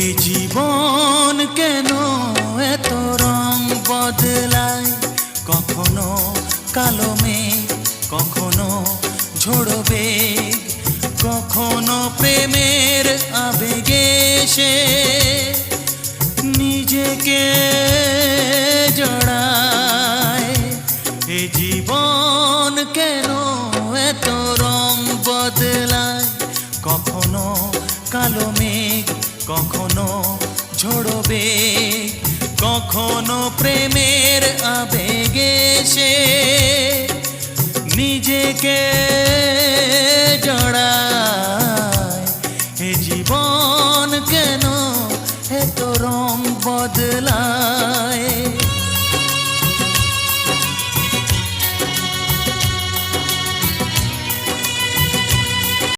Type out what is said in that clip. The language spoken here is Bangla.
এ জীবন কেন এত রং বদলায়, কখনো কালো মেঘ, কখনো ঝোড়ো বেগ, কখনো প্রেমের আবেগে সে নিজেকে জড়ায়। এ জীবন কেন এত রং বদলায়, কখনো কালো মেঘ, কখনো ঝোড়ো বেগ, কখনো প্রেমের আবেগে সে নিজেকে জড়ায়।